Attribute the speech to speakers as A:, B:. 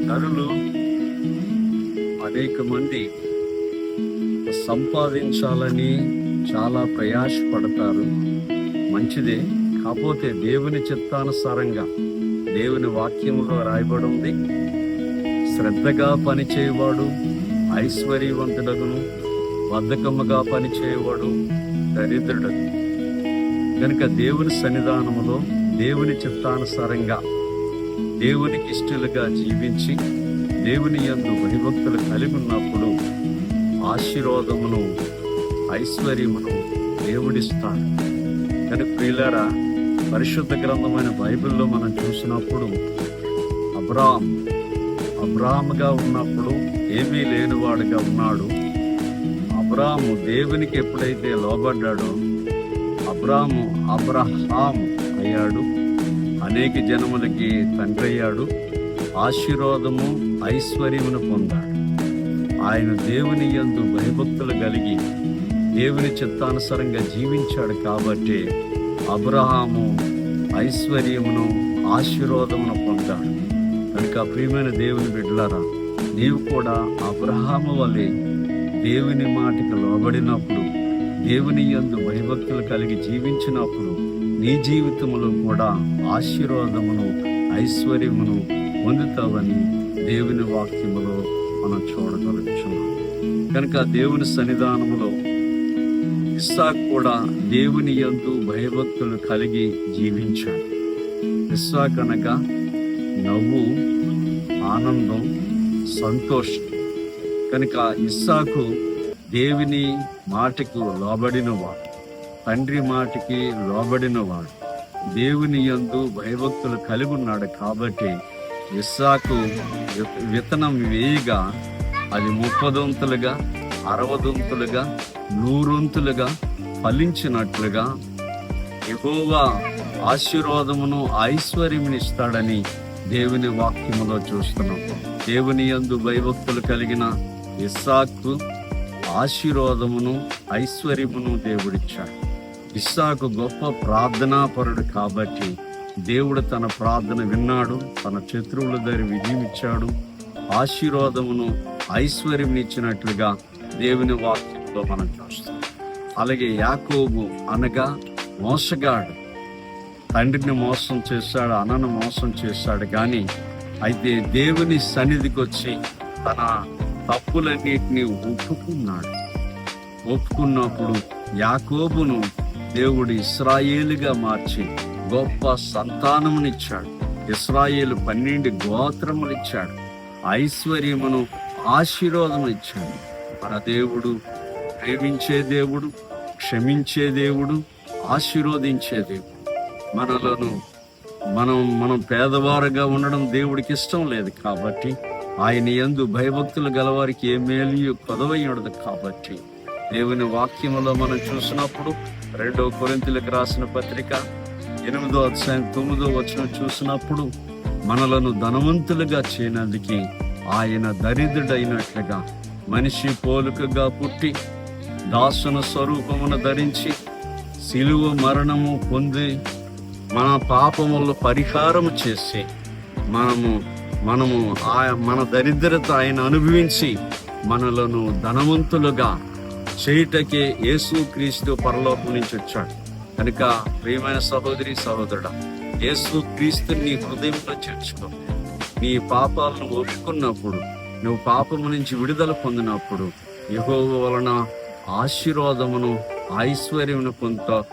A: నరులు అనేక మంది సంపాదించాలని చాలా ప్రయాసపడతారు, మంచిదే. కాకపోతే దేవుని చిత్తానుసారంగా దేవుని వాక్యంలో రాయబడి ఉంది, శ్రద్ధగా పనిచేయవాడు ఐశ్వర్యవంతుడగును, బద్ధకముగా పనిచేయవాడు దరిద్రుడగు. కనుక దేవుని సన్నిధానములో దేవుని చిత్తానుసారంగా దేవునికి ఇష్టలుగా జీవించి దేవుని యందు భయభక్తులు కలిగి ఉన్నప్పుడు ఆశీర్వాదమును ఐశ్వర్యమును దేవుడిస్తాడు. కనుక ప్రియులారా, పరిశుద్ధ గ్రంథమైన బైబిల్లో మనం చూసినప్పుడు అబ్రాహాముగా ఉన్నప్పుడు ఏమీ లేనివాడుగా ఉన్నాడు. అబ్రాహాము దేవునికి ఎప్పుడైతే లోబడ్డాడో అబ్రహాం అయ్యాడు, అనేక జనములకి తండ్రి అయ్యాడు, ఆశీర్వాదము ఐశ్వర్యమును పొందాడు. ఆయన దేవుని యందు భయభక్తులు కలిగి దేవుని చిత్తానుసారంగా జీవించాడు కాబట్టి అబ్రహాము ఐశ్వర్యమును ఆశీర్వాదమును పొందాడు. కనుక ప్రియమైన దేవుని బిడ్డలారా, నీవు కూడా అబ్రహాము వలె దేవుని మాటకు లోబడినప్పుడు, దేవుని యందు భయభక్తులు కలిగి జీవించినప్పుడు నీ జీవితంలో కూడా ఆశీర్వాదమును ఐశ్వర్యమును పొందుతావని దేవుని వాక్యములో మనం చూడగలుగుతున్నాం. కనుక దేవుని సన్నిధానములో ఇస్సాకు కూడా దేవుని యందు భయభక్తులు కలిగి జీవించాడు. ఇస్సాకు అనగా నవ్వు, ఆనందం, సంతోషం. కనుక ఇస్సాకు దేవుని మాటకు లోబడినవాడు, తండ్రి మాటకి లోబడినవాడు, దేవుని యందు భయభక్తులు కలిగి ఉన్నాడు. కాబట్టి ఇస్సాకు విత్తనం వేయగా అది 30 60 100 ఫలించినట్లుగా యెహోవా ఆశీర్వాదమును ఐశ్వర్యమును ఇస్తాడని దేవుని వాక్యములో చూస్తున్నాం. దేవుని యందు భయభక్తులు కలిగిన ఇస్సాకు ఆశీర్వాదమును ఐశ్వర్యమును దేవుడిచ్చాడు. ఇస్సాకు గొప్ప ప్రార్థనాపరుడు కాబట్టి దేవుడు తన ప్రార్థన విన్నాడు, తన శత్రువుల దగ్గర విజయం ఇచ్చాడు, ఆశీర్వాదమును ఐశ్వర్యం ఇచ్చినట్లుగా దేవుని వాక్యంలో మనం చూస్తాం. అలాగే యాకోబు అనగా మోసగాడు, తండ్రిని మోసం చేశాడు, అన్నను మోసం చేశాడు. కానీ అయితే దేవుని సన్నిధికి వచ్చి తన తప్పులన్నిటినీ ఒప్పుకున్నప్పుడు యాకోబును దేవుడు ఇశ్రాయేలుగా మార్చి గొప్ప సంతానమునిచ్చాడు. ఇశ్రాయేలు 12 గోత్రములిచ్చాడు, ఐశ్వర్యమును ఆశీర్వాదము ఇచ్చాడు. మన దేవుడు ప్రేమించే దేవుడు, క్షమించే దేవుడు, ఆశీర్వదించే దేవుడు. మనం పేదవారుగా ఉండడం దేవుడికి ఇష్టం లేదు. కాబట్టి ఆయన యందు భయభక్తులు గలవారికి ఏ మేలు కొదవై ఉండదు. కాబట్టి దేవుని వాక్యములో మనం చూసినప్పుడు 2 కొరింథీయులకు రాసిన పత్రిక 8వ అధ్యాయం 9వ వచనం చూసినప్పుడు మనలను ధనవంతులుగా చేయనందుకు ఆయన దరిద్రుడైనట్లుగా మనిషి పోలికగా పుట్టి దాసుని స్వరూపమును ధరించి సిలువ మరణము పొంది మన పాపములను పరిహారము చేసి మనము మన దరిద్రత ఆయన అనుభవించి మనలను ధనవంతులుగా చేయుటకే యేసుక్రీస్తు పరలోకం నుంచి వచ్చాడు. కనుక ప్రియమైన సహోదరి సహోదరుడా, యేసుక్రీస్తుని నీ హృదయంలో చేర్చుకో. నీ పాపాలను ఒప్పుకున్నప్పుడు, నువ్వు పాపము నుంచి విడుదల పొందినప్పుడు యెహోవా వలన ఆశీర్వాదమును ఐశ్వర్యమును పొందుతావు.